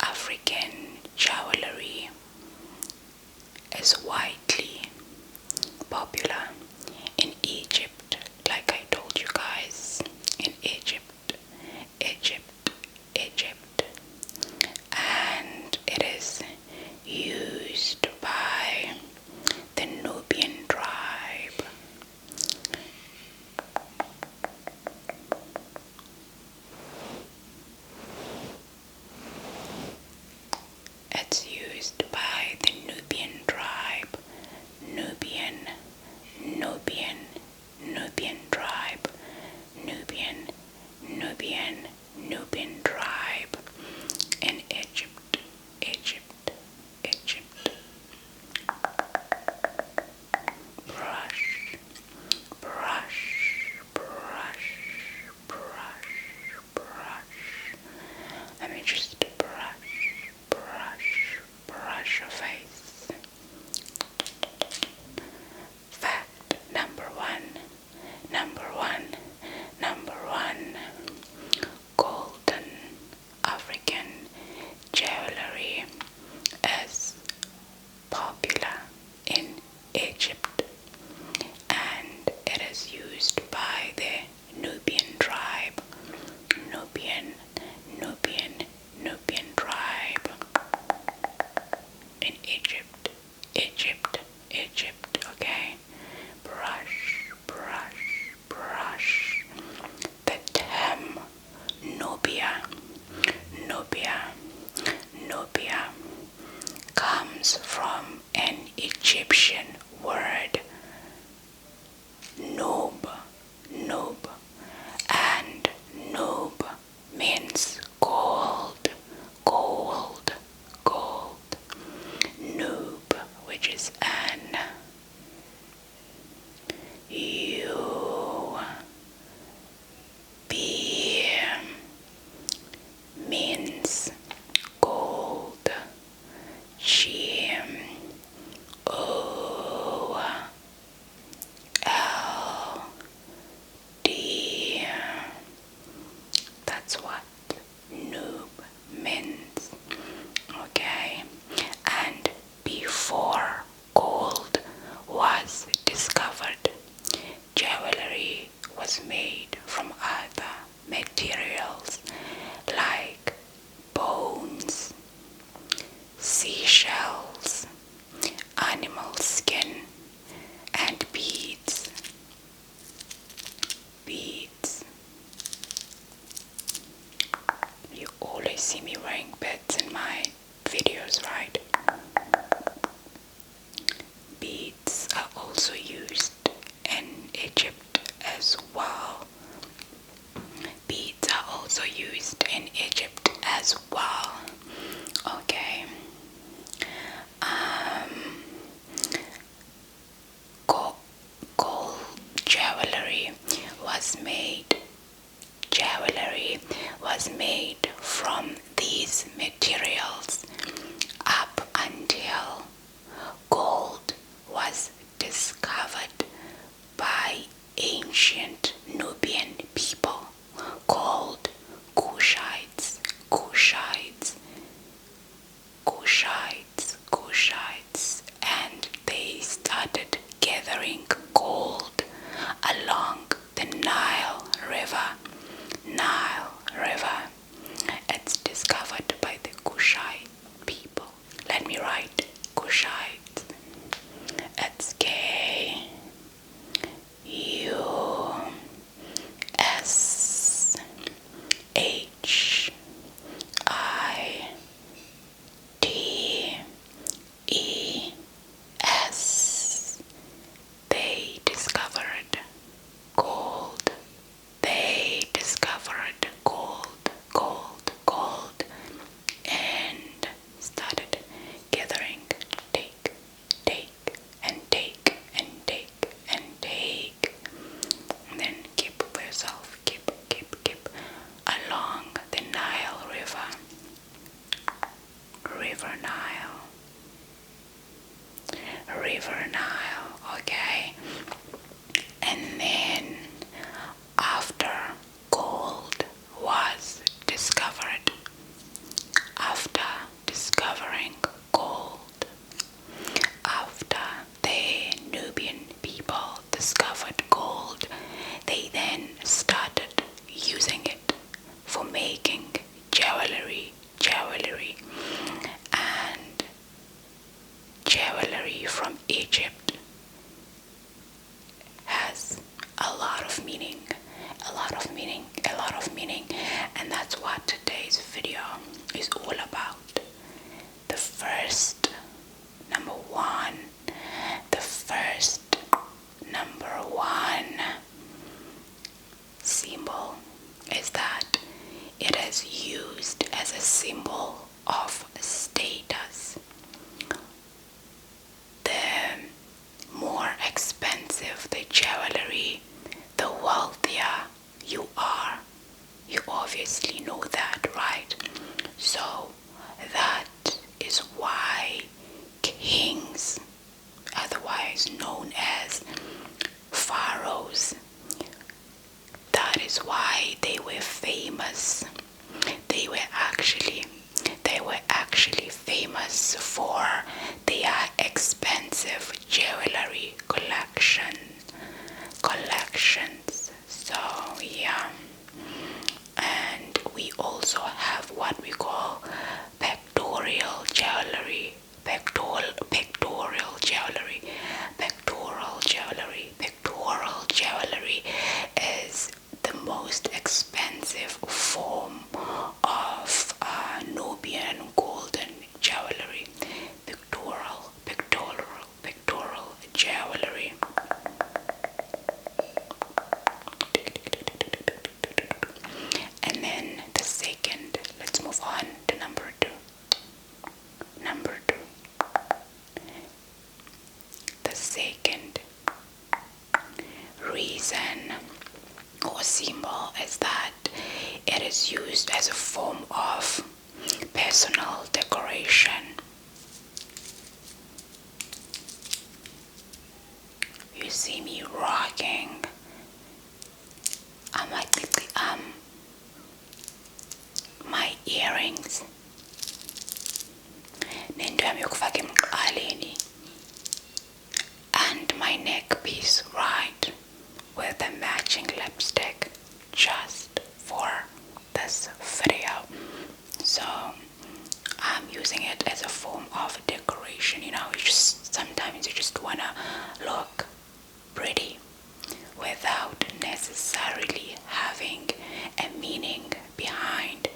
African jewelry is widely popular in Egypt, like I told you guys, in Egypt, and it is used by the Nubian tribe. It's used by the Nubian tribe. Nubian tribe. Nubian tribe in Egypt. Brush. Let me just brush your face. Fact number one. Golden African jewelry is popular in Egypt, and it is used by the Nubian tribe. Nubian tribe in Egypt, okay? Brush. The term Nubia comes from an Egyptian word, nub, and nub means gold. Nub, which is an U-B, means gold. G-O-L-D. That's what noob means. Okay? And before gold was discovered, jewelry was made from other materials like bones, seashells, animal skin, and beads. You always see me wearing beads in my videos, right? Beads are also used in Egypt as well. Okay. Gold jewelry was made from these materials up until gold was discovered by ancient Nubian people called Kushites, and they started gathering gold along the Nile River. It's discovered by the Kushite people. Let me write Kushite. It's Kushite's. They discovered gold. And started gathering. Take, and take. And then keep for yourself. Keep along the Nile River. River Nile, okay? And then after gold was discovered, after Egypt has a lot of meaning, a lot of meaning, a lot of meaning, and that's what today's video is all about. The first, number one symbol is that it is used as a symbol of status. The more expensive the jewelry, the wealthier you are. You obviously know that, right? So that is why kings, otherwise known as pharaohs, that is why they were famous. They were actually famous for their expensive jewelry collections. So yeah, and we also have what we call pectoral jewelry. Pectoral jewelry is the most expensive form of Nubian golden jewelry. Pectoral jewelry. And then the second, let's move on to number two. The second reason or symbol is that it is used as a form of personal decoration. You see me rocking my earrings, nento yami yokufaka emqaleni, and my neck piece, right, with a matching lipstick, just for this video. So I'm using it as a form of decoration. Sometimes you just wanna look pretty without necessarily having a meaning behind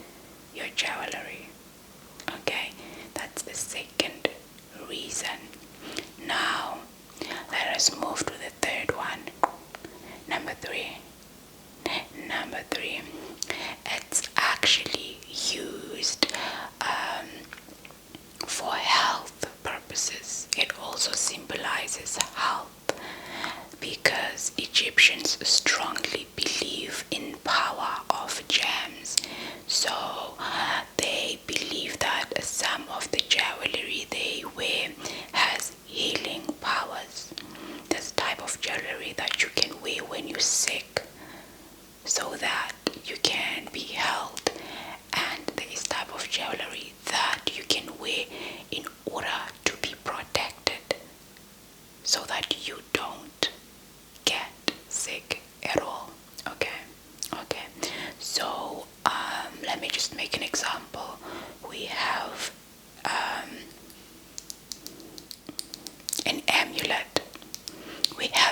your jewelry. Okay, that's the second reason. Now let us move to the third one. Number three, it's actually used for health purposes. It also symbolizes health because Egyptians strongly believe in power of gems. So they believe that some of the jewelry they wear has healing powers. This type of jewelry that you can wear when you're sick so that you can be healed, and there is type of jewelry that you can wear in order to be protected so that you don't get sick at all. Okay. So let me just make an example. We have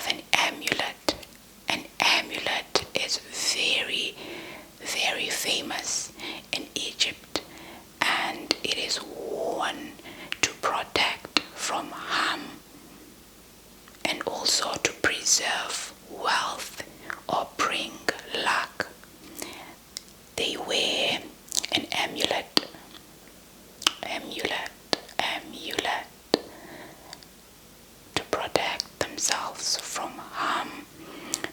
an amulet. An amulet is very, very famous in Egypt, and it is worn to protect from harm and also to preserve wealth or bring luck. They wear an amulet to protect themselves from harm,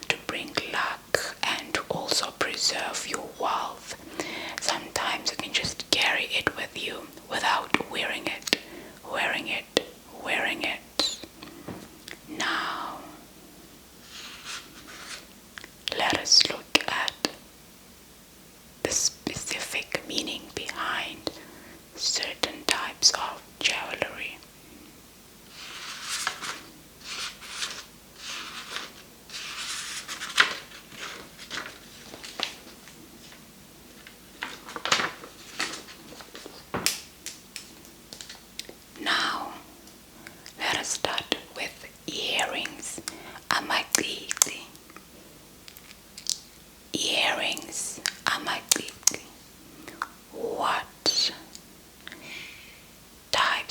to bring luck, and to also preserve your wealth. Sometimes you can just carry it with you without wearing it. Now let us look at the specific meaning behind certain types of jewelry. Now let us start with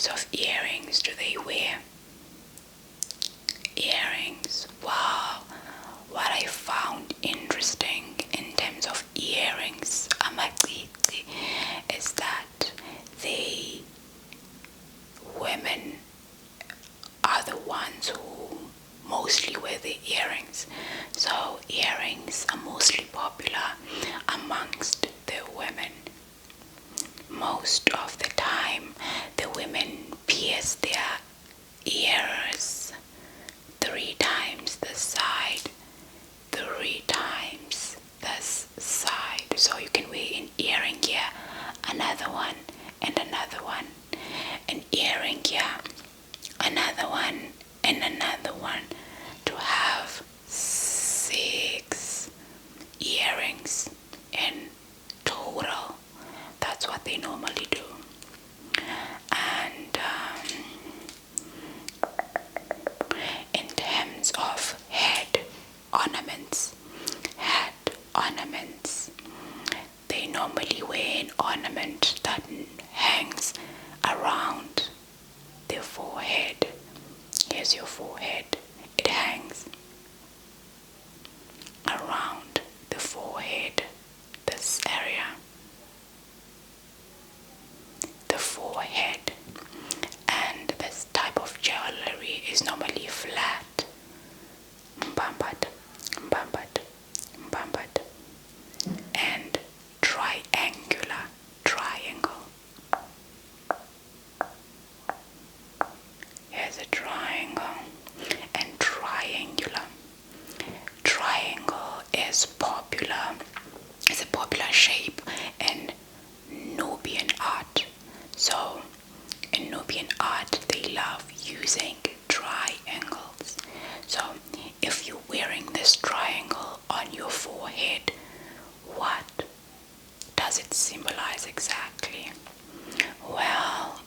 types of earrings do they wear? Earrings. Wow. What I found interesting in terms of earrings, amagcici, is that women are the ones who mostly wear the earrings. So earrings are mostly popular amongst the women. Most of the time, the women pierce their ears 3 times the side, 3 times this side. So you can wear an earring here, another one, and another one. An earring here, another one, and another one, to have 6 earrings in total. That's what they normally do. And in terms of head ornaments, they normally wear an ornament that hangs around their forehead. Here's your forehead. It hangs around the forehead, this area. The forehead. And this type of jewelry is normally flat. Mbambat, and triangle. Here's a triangle and triangular. Triangle is popular. It's a popular shape in Nubian art. So in Nubian art, they love using triangles. So if you're wearing this triangle on your forehead, what does it symbolize exactly? Well,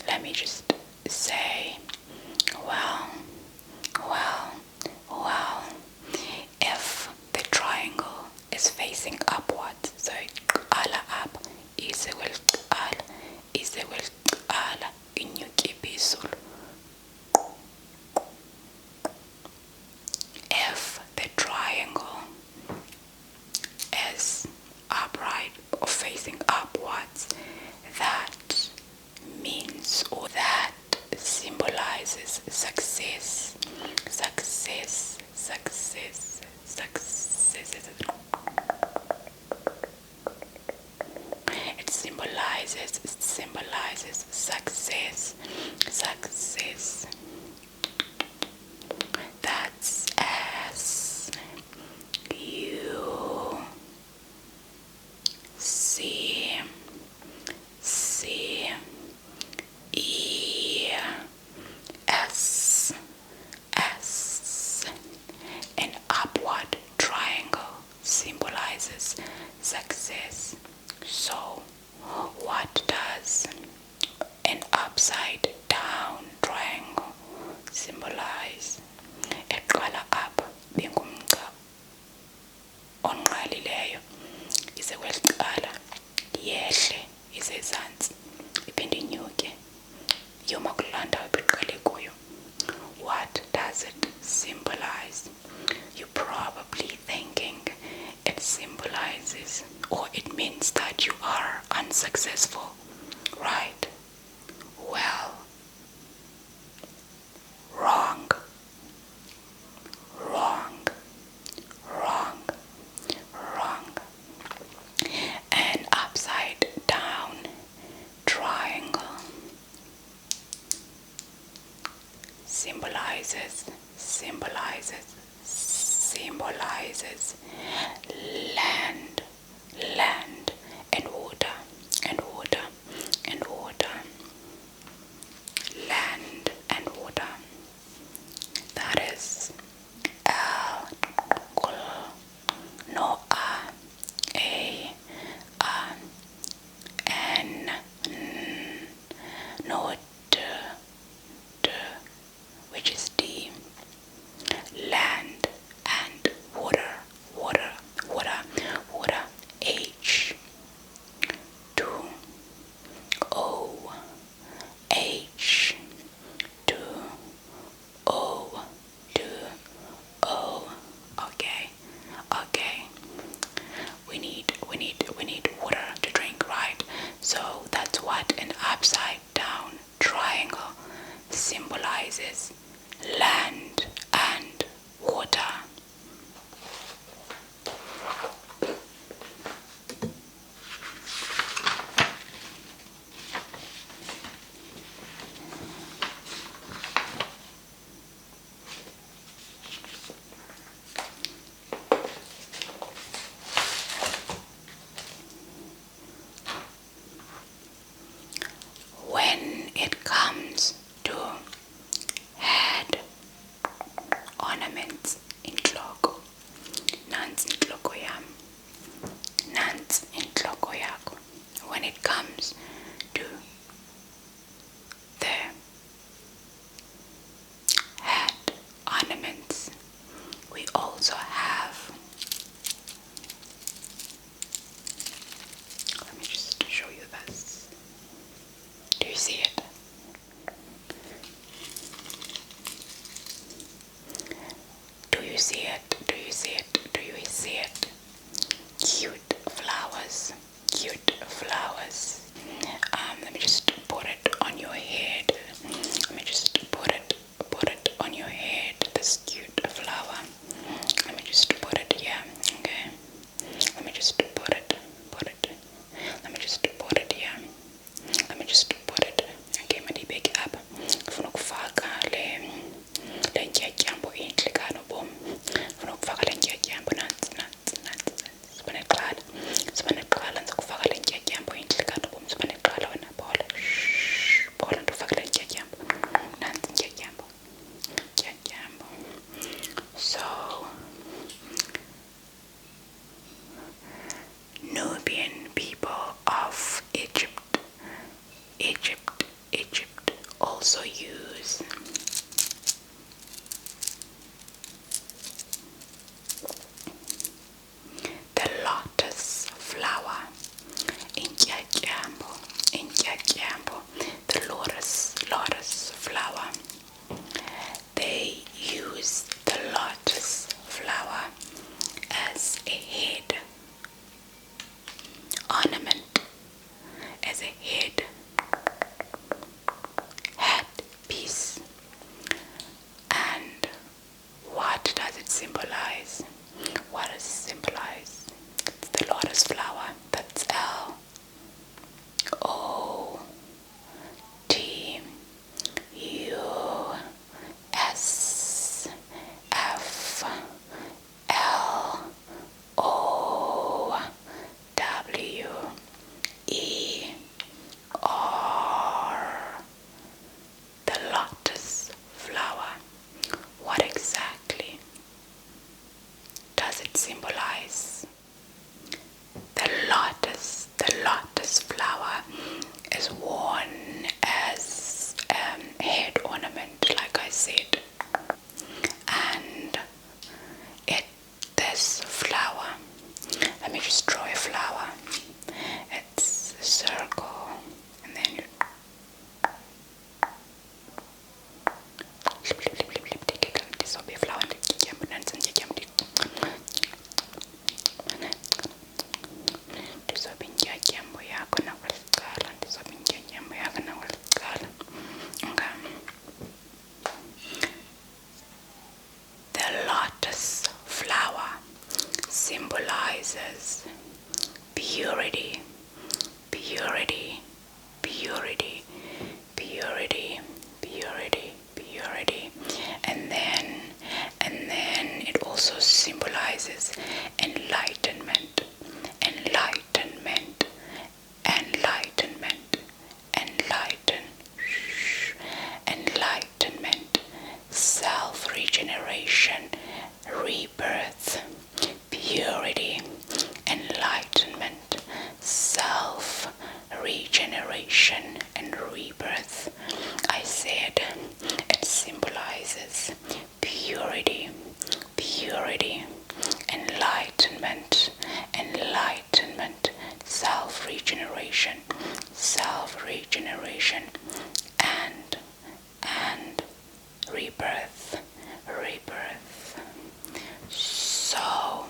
let me just say, if the triangle is facing upwards, so ala up, ise will ala inyuki phezulu. If the triangle is upright or facing upwards, that means, or that symbolizes success. It symbolizes success. That's as you see E S an upward triangle symbolizes success. So what does an upside down triangle symbolize? Eqala up bengumqa onqalileyo, ize kweliqala yehle isezantsi iphinde inyuke yoma kulanda eqale kuyo. What does it symbolize? You're probably thinking it symbolizes, or it means that you are unsuccessful, right? Well, wrong. An upside down triangle symbolizes land and water. Land and water. That is no a n no d, which is D. Land and water. H. So that's what an upside down triangle symbolizes: land and water. When it comes to head ornaments, inhloko, nansi inhloko yami, nansi inhloko yakho. When it comes to the head ornaments, we also have, let me just show you this. Do you see it? Do you see it? Do you see it? Do you see it? Cute flowers. Cute flowers. Let me just put it on your head. Let me just put it on your head. This cute flower. Let me just put it here. Okay. Let me just put it. Let me just put it here. Let me just put it. Okay, my big up. Funa ukufaka le ntyatyambo inhle kanobom. Funa ukufaka le ntyatyambo nansi. Sibaneqala nza kufaka le ntyatyambo inhle kanobom. Sibaneqala wena bola. Bola ndifaka le ntyatyambo. Nansi ntyatyambo. So Nubian people of Egypt also use the lotus flower in Ntyatyambo, the lotus flower. They use the lotus flower as a head ornament, as a head piece. And what does it symbolize? What does it symbolize? It's the lotus flower. That's LOTUSFLOWER. The lotus flower. What exactly does it symbolize? The lotus flower is worn as a head ornament, like I said. And this flower, let me just draw a flower. It's a circle, and then you this will be a flower. The lotus flower symbolizes purity, purity, purity, purity, purity, purity, and then it also symbolizes enlightenment, enlightenment, enlightenment, enlightenment, self-regeneration, rebirth, purity, enlightenment, self-regeneration, and rebirth. I said it symbolizes purity, purity, enlightenment, enlightenment, self-regeneration, self-regeneration, and rebirth, rebirth. So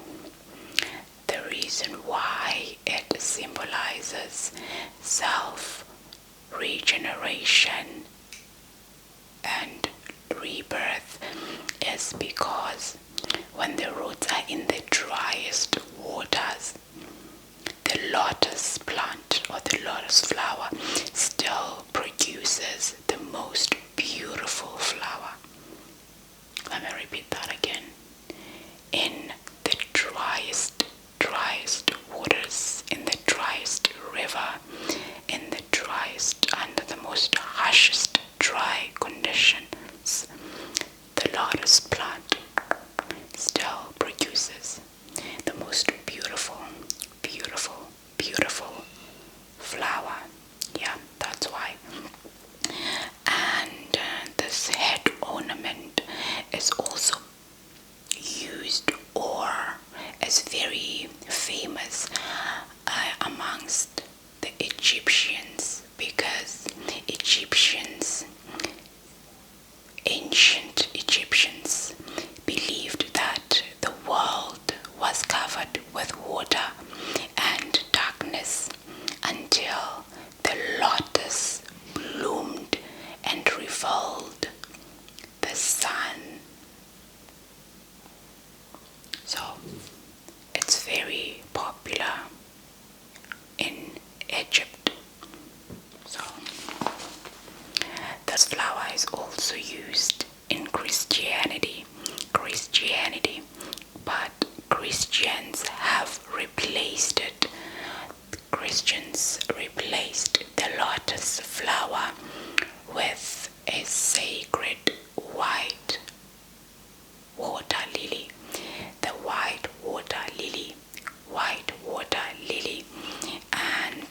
the reason why it symbolizes self regeneration and rebirth is because when the roots are in the driest waters, the lotus plant or the lotus flower still produces the most beautiful flower. Let me repeat that again. In the driest waters, in the driest river, in the driest, under the most harshest dry conditions, the lotus plant still produces the most beautiful flower. Yeah, that's why. And this head ornament is also used or is very famous amongst the Egyptians, because ancient Egyptians believed that the world was covered with water and darkness until the lotus bloomed and revealed the sun. So it's very popular in Egypt. So this flower is also used in Christianity, but Christians have replaced it. Christians replaced the lotus flower with a sacred white water lily. The white water lily, and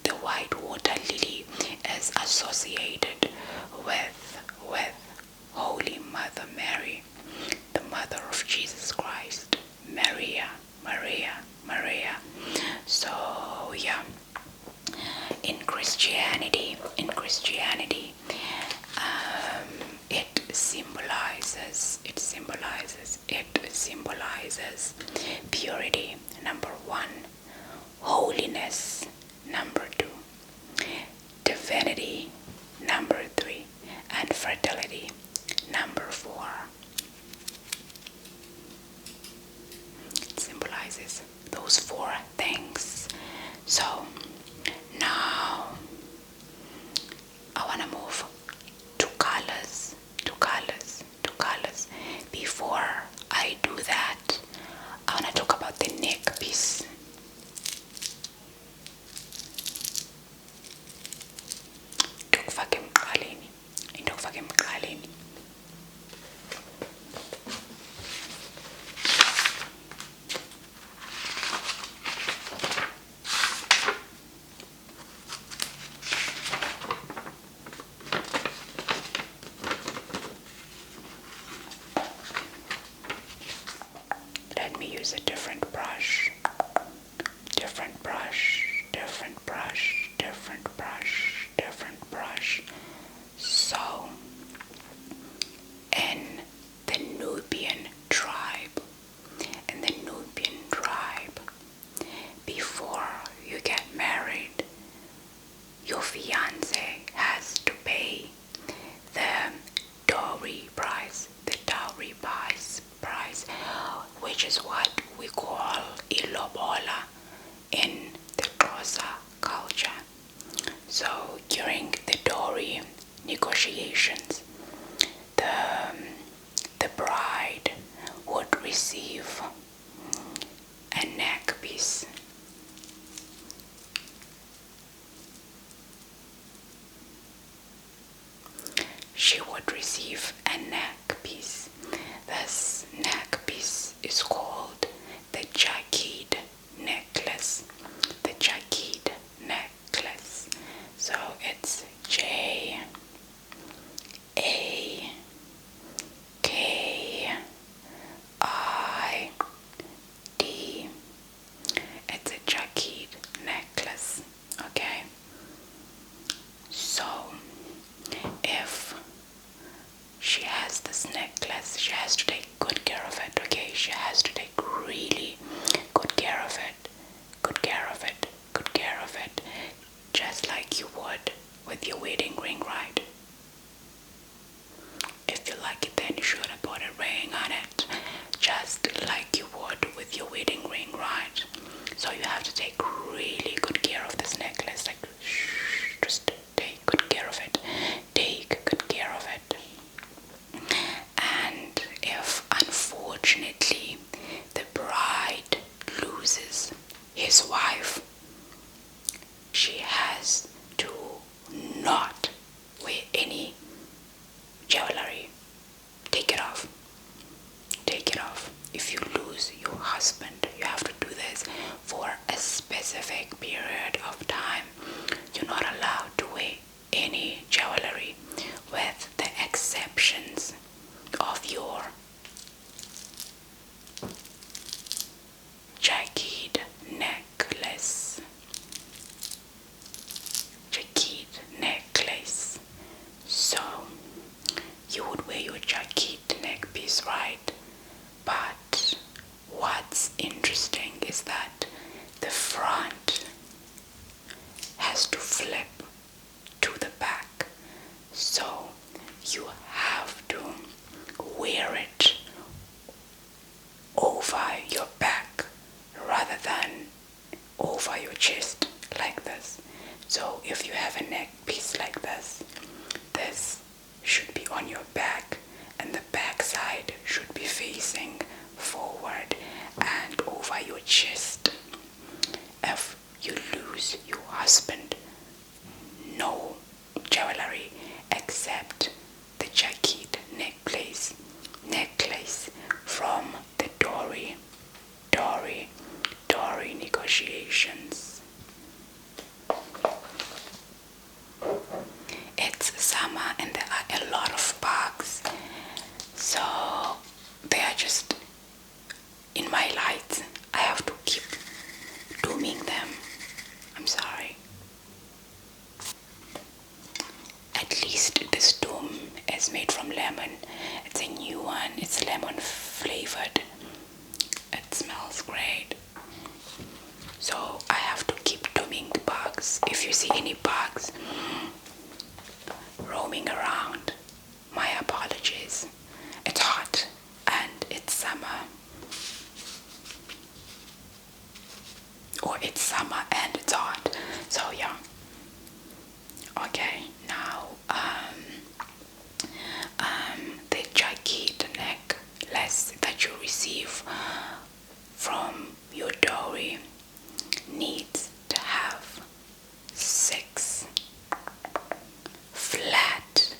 the white water lily is associated with Holy Mother Mary, the mother of Jesus Christ. Maria. So yeah, in Christianity, it symbolizes purity, number 1, holiness, number 2, divinity, number 3, and fertility, number 4. It symbolizes those 4 things. So now I want to move to colors. Before I do that, I want to talk about the neck piece. Into kufaka emqaleni. Let me use a different brush. So, in the Nubian tribe, before you get married, your fiance has to pay the dowry price, which is what we call ilobola in the Xhosa culture. So during the dowry negotiations, the bride would receive a neck piece. She would receive a neck piece. This neck piece is called the Jakid necklace. So it's Jakid. It's a Jakid necklace. Okay. So if she has this necklace, she has to take good care of it, okay? She has to take really with your wedding ring, right? If you like it, then you should have put a ring on it, just like you would with your wedding ring, right? So you have to take really good care of this necklace, like just take good care of it. Take good care of it. And if unfortunately the bride loses his wife, she has to not wear any jewelry. Take it off. Take it off. If you lose your husband, you have to do this for a specific period of time. You're not allowed to wear any jewelry, with the exceptions of your jagged necklace. Jagged necklace. So you would wear your jagged neck piece, right? But what's interesting is that the front has to flip to the back. So you have to wear it over your back rather than over your chest like this. So if you have a neck piece like this, this should be on your back and the back side should be facing forward and over your chest. If you lose your husband, no jewelry except the jagged necklace from the Dory negotiations. It's summer and there are a lot of bugs, so they are just in my lights. I have to keep dooming them. I'm sorry. At least this doom is made from lemon. It's a new one. It's lemon flavored. It smells great. So I have to keep dooming the bugs. If you see any bugs roaming around, my apologies. It's hot and it's summer. Or it's summer and it's hot. So yeah. Okay, now the jagged necklace that you receive from your dowry needs to have 6 flat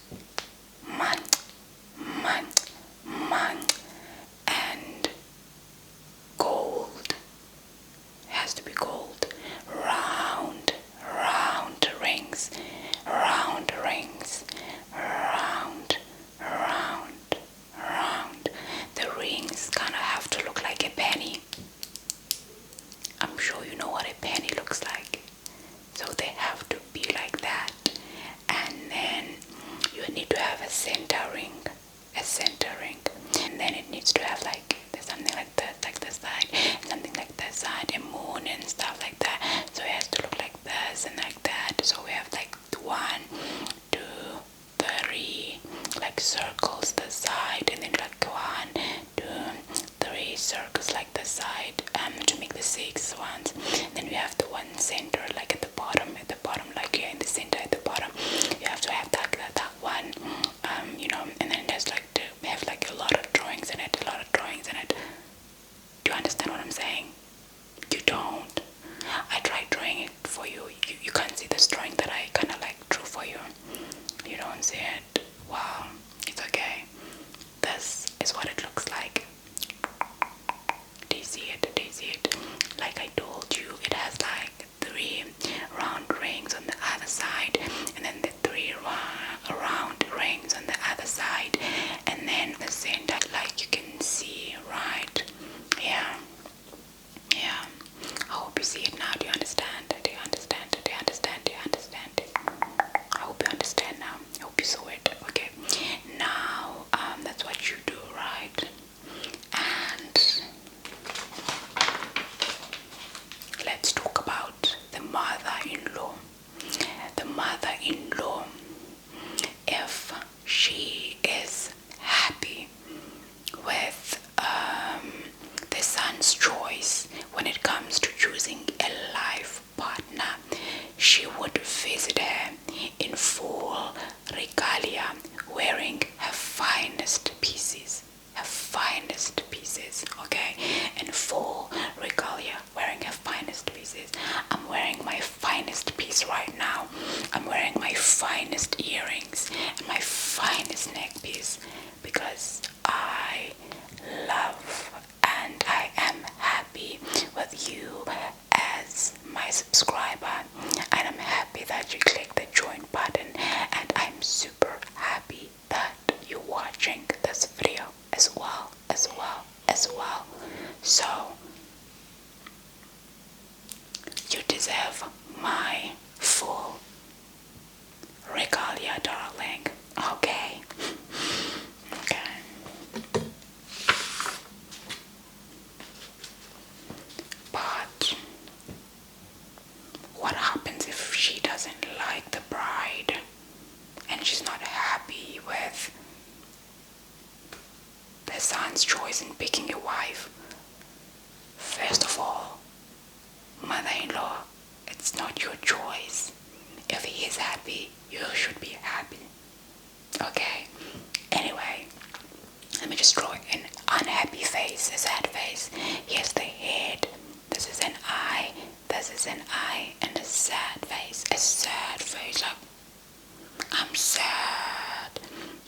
and gold. It has to be gold. Round rings. The rings kind of have to look like a penny. I'm sure you know what a penny looks like. So they have to be like that. And then you need to have a center ring. And then it needs to have like something like that, like this side, something like that side, a moon and stuff like that. So it has to look like this and like that. So we have like 1, 2, 3, like circles the side, and then like 1, 2, 3 circles like the side, to make the 6 ones. Then we have the one center, like at the bottom, like here in the center at the bottom. You have to have that one, and then there's like we have like a lot of drawings in it. Do you understand what I'm saying? You don't. I tried drawing it for you. You can't see this drawing that I kind of like drew for you. You don't see it. Wow. It's okay. join button, and I'm super happy that you're watching this video as well. So you deserve my full regalia, darling. Okay. But what happens if she doesn't like the bride and she's not happy with the son's choice in picking a wife? First of all, mother-in-law, it's not your choice. If he is happy, you should be happy. Okay? Anyway, let me just draw an unhappy face, a sad face. Here's the head. This is an eye. This is an eye. And a sad face. A sad face. Like, I'm sad.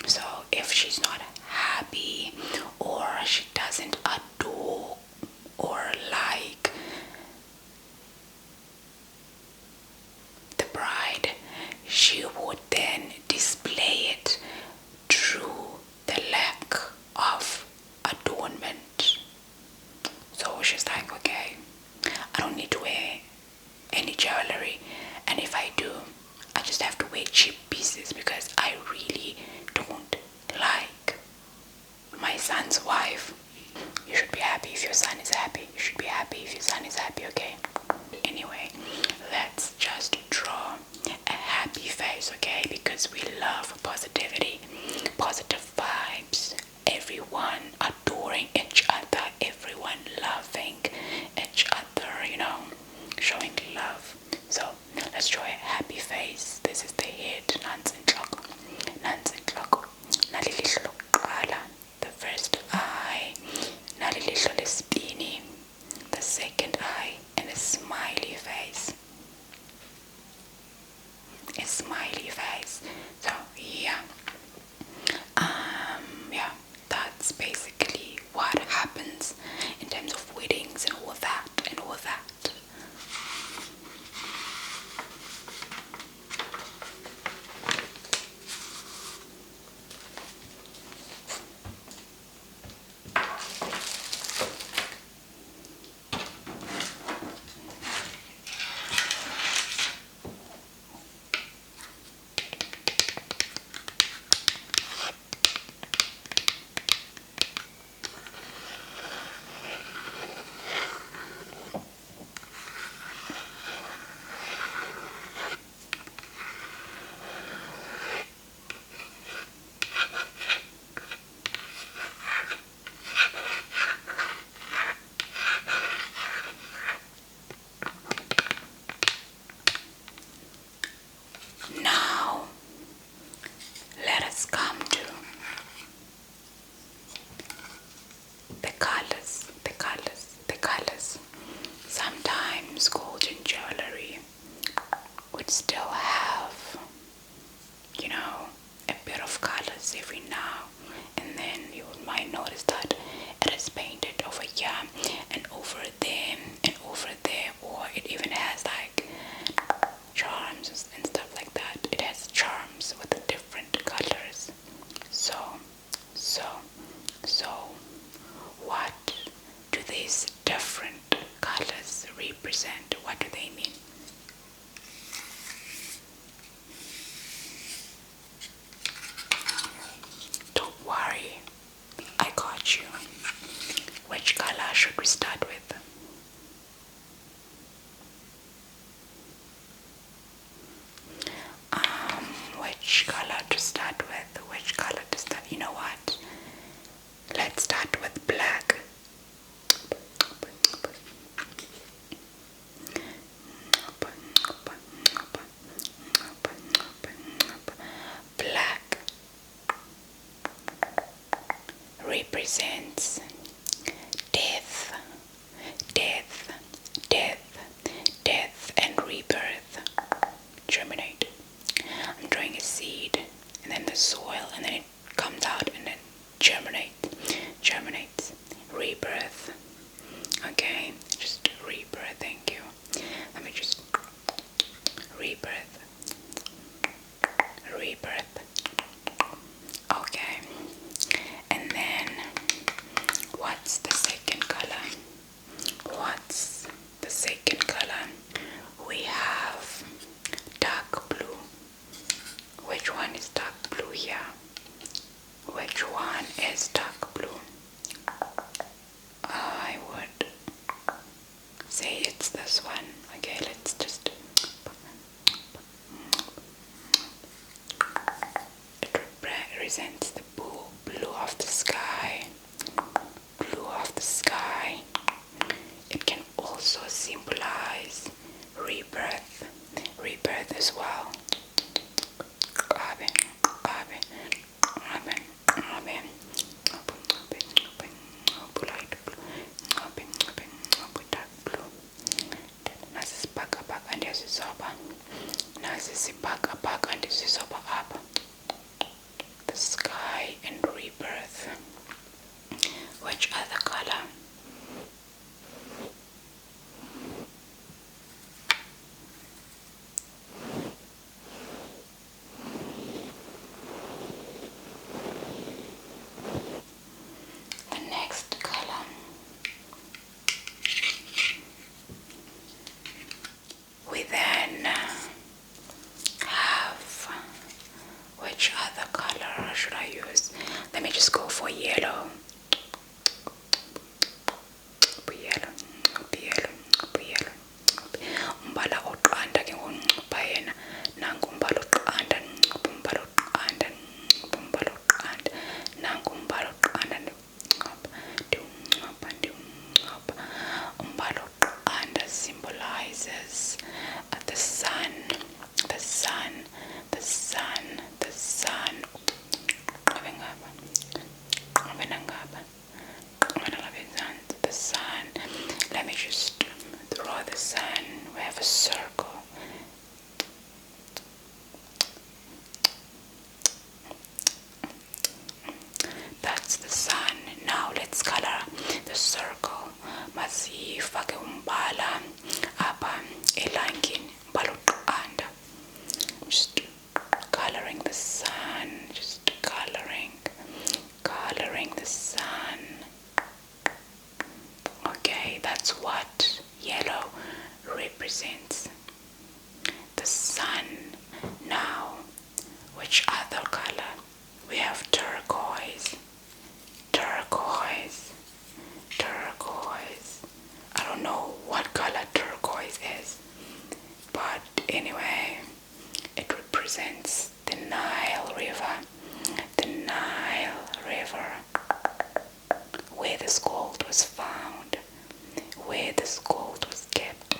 So if she's not happy, or she doesn't adore or like the bride, she would then display it through the lack of adornment. So she's like, okay, I don't need to wear any jewelry, and if I do, I just have to wear cheap pieces because I really don't like my son's wife. You should be happy if your son is happy. You should be happy if your son is happy, okay? Anyway, let's just draw a happy face, okay? Because we love positivity, positive vibes, everyone adoring each other, everyone loving each other, showing love. So let's draw a happy face. This is the head, the first eye, the second eye, and a smiley face. A smiley face. So yeah, that's basically what happens in terms of weddings and all that. Now, let us come to the colors. Sometimes golden jewelry would still have, a bit of colors every now and then. You might notice that it is painted over here and over there and over there, or it even has like charms and stuff like that. It has charms with the different colors. So what do these different colors represent? What do they mean? Don't worry, I got you. Which color should we start with? Which color to start with? You know what? Let's start with black. Black represents death, and rebirth. Germinate. I'm drawing a seed, and then the soil, and then it comes out, and then germinates. Rebirth. Okay, just rebirth. Thank you. Let me just rebirth. represents the blue of the sky. Blue of the sky. It can also symbolize rebirth. Rebirth as well. Amen. Amen. Amen. Amen. The sky and rebirth. Which other color? The next color. We then have, which other color should I use? Let me just go for yellow. Umbala oqanda ke ngonqopha yena nangu umbala oqanda umbala oqanda umbala oqanda nangu umbala oqanda umbala oqanda symbolizes the sun, the sun, the sun, the sun. The sun. Let me just draw the sun. We have a circle. That's the sun. Now let's color the circle. Masifake umbala apa elangeni umbala oqanda. Just coloring the sun. Just coloring the sun. Okay, that's what yellow represents. The sun. Now, which other color? We have turquoise. Turquoise. Turquoise. I don't know what color turquoise is, but anyway, it represents the Nile River. The Nile River, where this gold was found, where this gold was kept,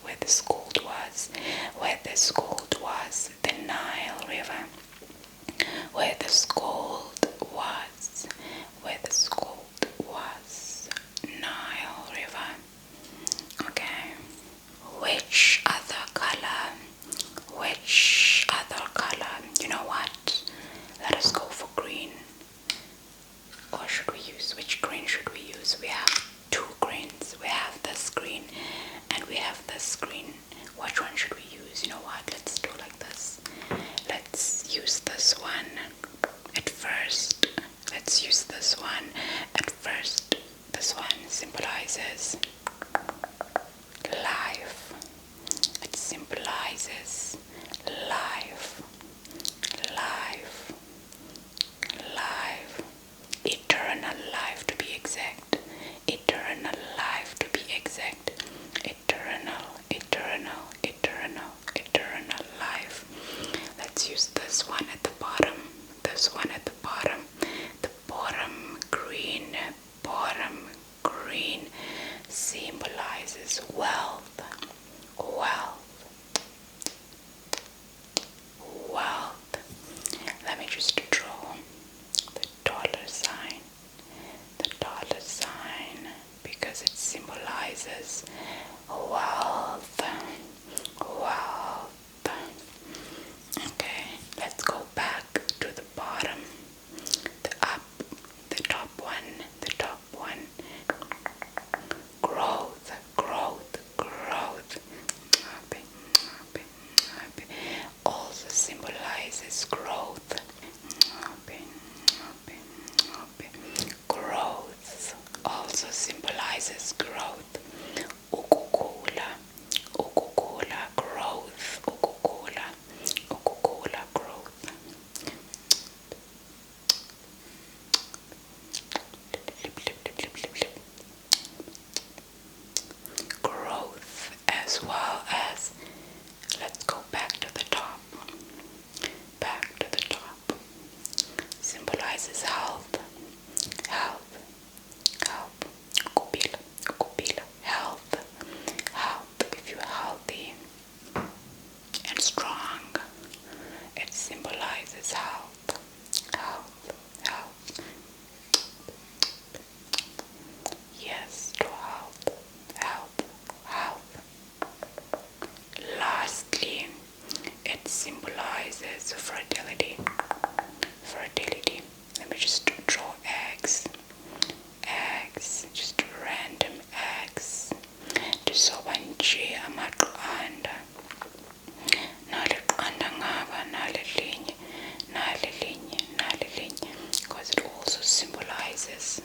where this gold was, the Nile River, where this gold was, Nile River. Okay, which other color? You know what? Let us go for green. Or should we use, which green should we use? We have two greens. We have this green and we have this green. Which one should we use? You know what? Let's do like this. Let's use this one at first. This one symbolizes life. It symbolizes life. Eternal life to be exact. Eternal life. Let's use this one at the bottom. The bottom green symbolizes wealth. Let me just draw the dollar sign. Because it symbolizes wealth. Okay, let's go back to the bottom. The top one. Growth. Also symbolizes growth. Growth also symbolizes growth. Ukukula, growth. Growth, as well as, let's go back to the top. fertility, fertility. Let me just draw eggs, eggs, just random eggs. Ndizoba nje amaqanda, nali qanda ngaba, nali linye, nali linye, nali linye, because it also symbolizes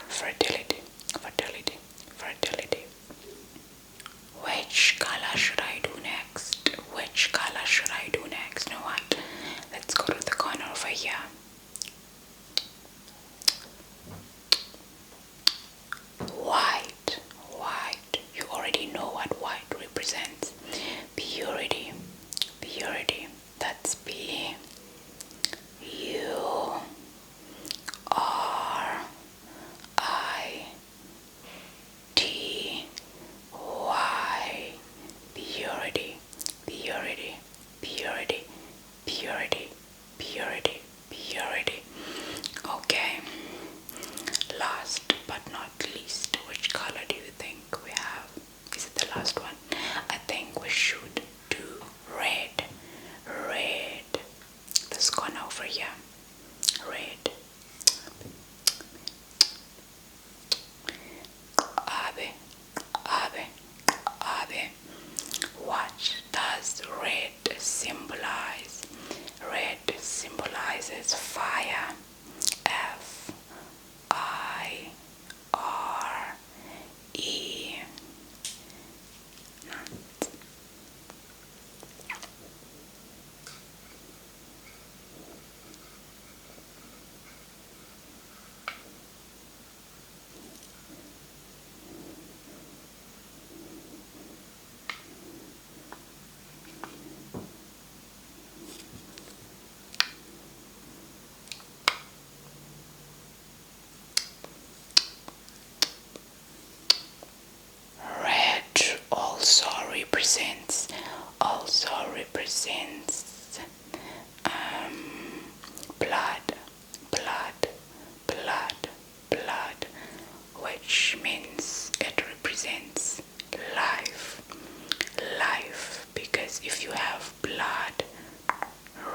fertility, fertility, fertility. Which color should I do next? Which color should I do next? You know what? Let's go to the corner over here. White, white. You already know what white represents. Purity, purity. That's P U R I T Y. Purity, purity, purity, purity, purity, purity. Okay. Last but not least, which color do you think we have? Is it the last one? I think we should do red. Red. This corner over here. Red. Abe. Abe. Abe. What does red symbolize? Red symbolizes fire. F I R E. Red also represents blood, blood, blood, blood, which means it represents life, life, because if you have blood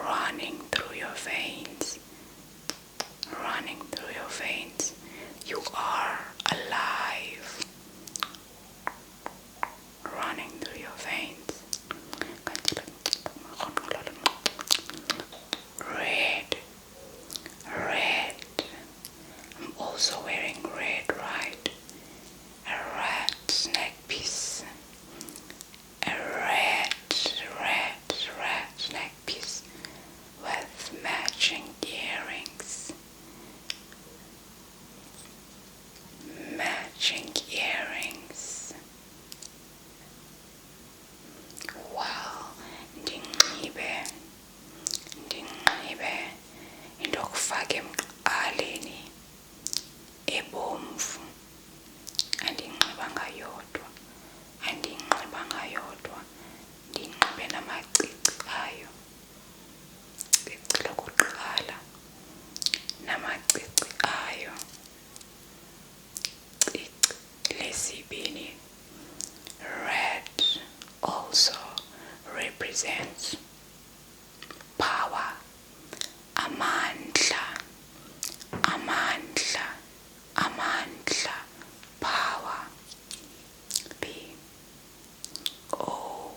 running through your veins, running through your veins, you are alive. Running through your veins. Red, red. I'm also wearing red, right? A red neck piece. A red neck piece with matching earrings. Matching earrings. Well, ndinxibe into yokufaka emqaleni ebomvu, andinxibanga yodwa, ndinxibe namacici ayo, cici lokuqala, namacici ayo, cici lesibini. Red also represents power, amandla, amandla, amandla, power. P O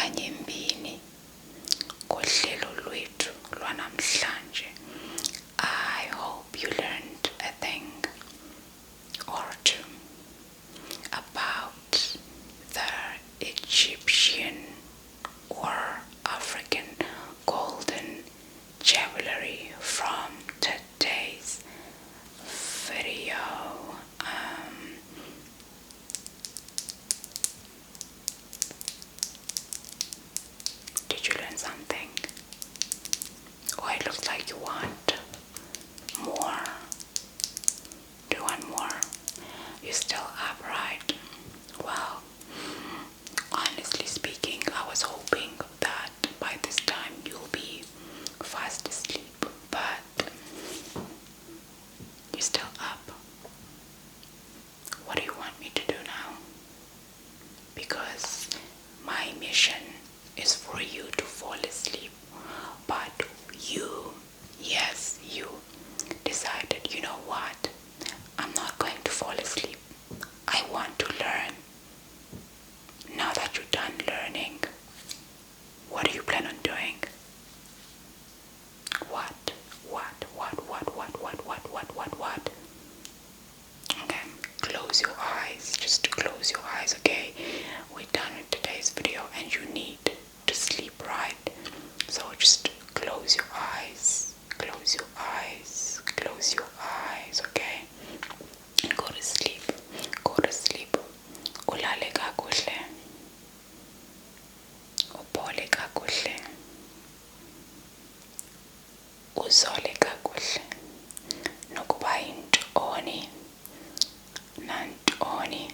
kanyembini kohlelo lwethu lwanamhlanje. I hope you learned a thing or two about the Egyptian or African golden jewelry from today's video. Did you learn something? Oh, it looks like you want more. Do you want more? You're still up, right? Well, honestly speaking, I was hoping that by this time you'll be fast asleep, but you're still up. What do you want me to do now? Because my mission is for you to fall asleep, but you, yes, you decided, you know what? I'm not going to fall asleep. I want to learn. Now that you're done learning, what do you plan on doing? What? Okay, close your eyes. Just close your eyes, okay? We're done with today's video and you need to sleep, right? So just close your eyes. Close your eyes. Close your eyes, okay? And go to sleep. Go to sleep. Ulale kakuhle. Uphole kakuhle. Uzole kakuhle. Nokuba yintoni nantoni